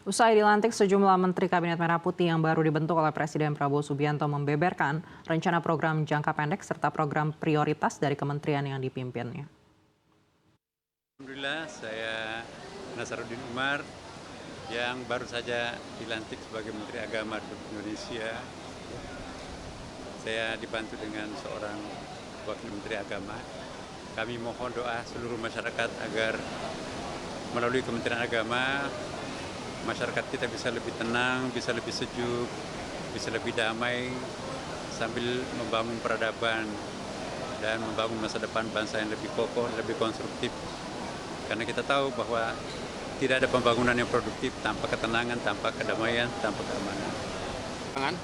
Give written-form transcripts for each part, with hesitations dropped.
Usai dilantik, sejumlah Menteri Kabinet Merah Putih yang baru dibentuk oleh Presiden Prabowo Subianto membeberkan rencana program jangka pendek serta program prioritas dari kementerian yang dipimpinnya. Alhamdulillah, saya Nasaruddin Umar yang baru saja dilantik sebagai Menteri Agama Republik Indonesia. Saya dibantu dengan seorang Wakil Menteri Agama. Kami mohon doa seluruh masyarakat agar melalui Kementerian Agama, masyarakat kita bisa lebih tenang, bisa lebih sejuk, bisa lebih damai, sambil membangun peradaban dan membangun masa depan bangsa yang lebih kokoh, lebih konstruktif. Karena kita tahu bahwa tidak ada pembangunan yang produktif tanpa ketenangan, tanpa kedamaian, tanpa keamanan.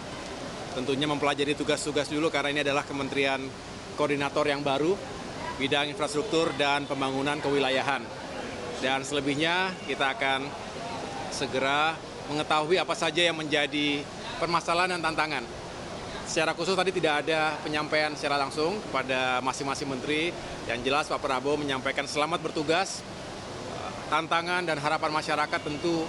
Tentunya mempelajari tugas-tugas dulu karena ini adalah kementerian koordinator yang baru, bidang infrastruktur dan pembangunan kewilayahan. Dan selebihnya kita akan segera mengetahui apa saja yang menjadi permasalahan dan tantangan. Secara khusus tadi tidak ada penyampaian secara langsung kepada masing-masing menteri. Yang jelas Pak Prabowo menyampaikan selamat bertugas, tantangan dan harapan masyarakat tentu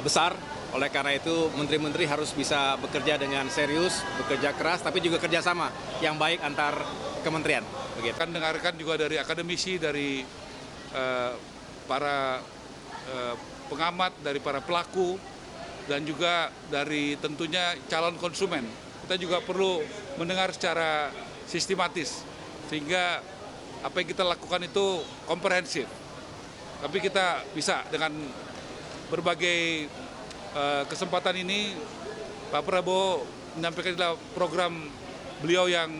besar. Oleh karena itu menteri-menteri harus bisa bekerja dengan serius, bekerja keras, tapi juga kerjasama yang baik antar kementerian. Begitu. Akan dengarkan juga dari akademisi, dari para pengamat, dari para pelaku, dan juga dari tentunya calon konsumen. Kita juga perlu mendengar secara sistematis, sehingga apa yang kita lakukan itu komprehensif. Tapi kita bisa dengan berbagai kesempatan ini, Pak Prabowo menyampaikan adalah program beliau yang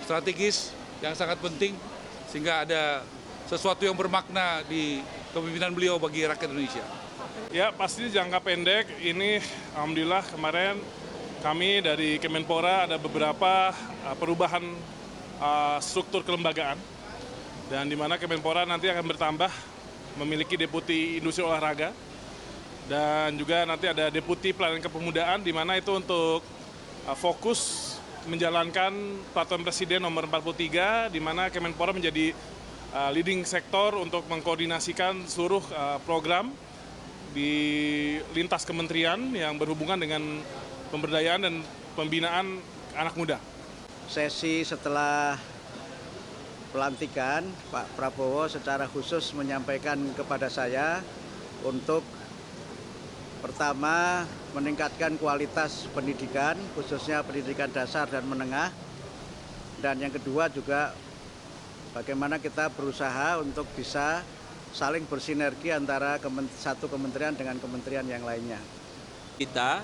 strategis, yang sangat penting, sehingga ada sesuatu yang bermakna di kepemimpinan beliau bagi rakyat Indonesia. Ya, pasti jangka pendek ini alhamdulillah kemarin kami dari Kemenpora ada beberapa perubahan struktur kelembagaan, dan di mana Kemenpora nanti akan bertambah memiliki deputi industri olahraga dan juga nanti ada deputi pelayanan kepemudaan, di mana itu untuk fokus menjalankan peraturan Presiden nomor 43, di mana Kemenpora menjadi leading sektor untuk mengkoordinasikan seluruh program di lintas kementerian yang berhubungan dengan pemberdayaan dan pembinaan anak muda. Sesi setelah pelantikan, Pak Prabowo secara khusus menyampaikan kepada saya untuk pertama meningkatkan kualitas pendidikan, khususnya pendidikan dasar dan menengah. Dan yang kedua juga bagaimana kita berusaha untuk bisa saling bersinergi antara satu kementerian dengan kementerian yang lainnya. Kita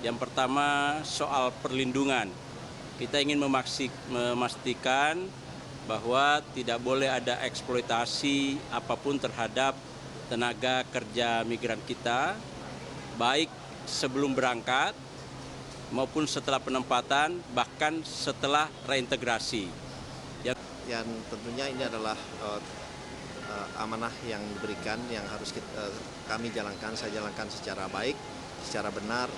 yang pertama soal perlindungan. Kita ingin memastikan bahwa tidak boleh ada eksploitasi apapun terhadap tenaga kerja migran kita, baik sebelum berangkat maupun setelah penempatan, bahkan setelah reintegrasi. Yang tentunya ini adalah amanah yang diberikan, yang harus kami jalankan, saya jalankan secara baik, secara benar,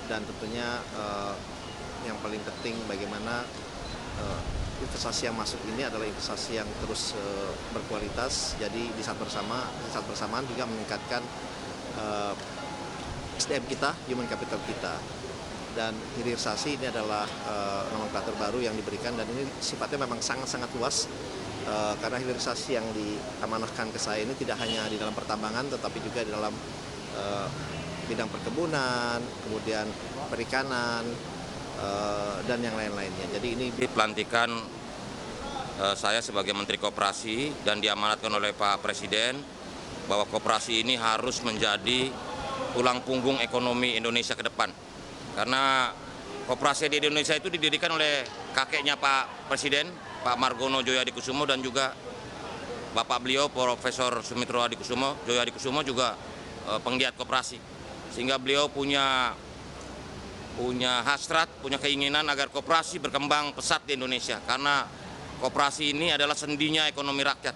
dan tentunya yang paling penting bagaimana investasi yang masuk ini adalah investasi yang terus berkualitas. Jadi di saat bersamaan juga meningkatkan SDM kita, human capital kita. Dan hilirisasi ini adalah nomenklatur baru yang diberikan, dan ini sifatnya memang sangat-sangat luas karena hilirisasi yang diamanahkan ke saya ini tidak hanya di dalam pertambangan tetapi juga di dalam bidang perkebunan, kemudian perikanan, dan yang lain-lainnya. Jadi ini pelantikan saya sebagai Menteri Koperasi dan diamanatkan oleh Pak Presiden bahwa koperasi ini harus menjadi tulang punggung ekonomi Indonesia ke depan. Karena koperasi di Indonesia itu didirikan oleh kakeknya Pak Presiden, Pak Margono Joyo Hadikusumo, dan juga bapak beliau, Profesor Sumitro Hadikusumo, Joyo Hadikusumo juga penggiat koperasi. Sehingga beliau punya hasrat, punya keinginan agar koperasi berkembang pesat di Indonesia. Karena koperasi ini adalah sendinya ekonomi rakyat.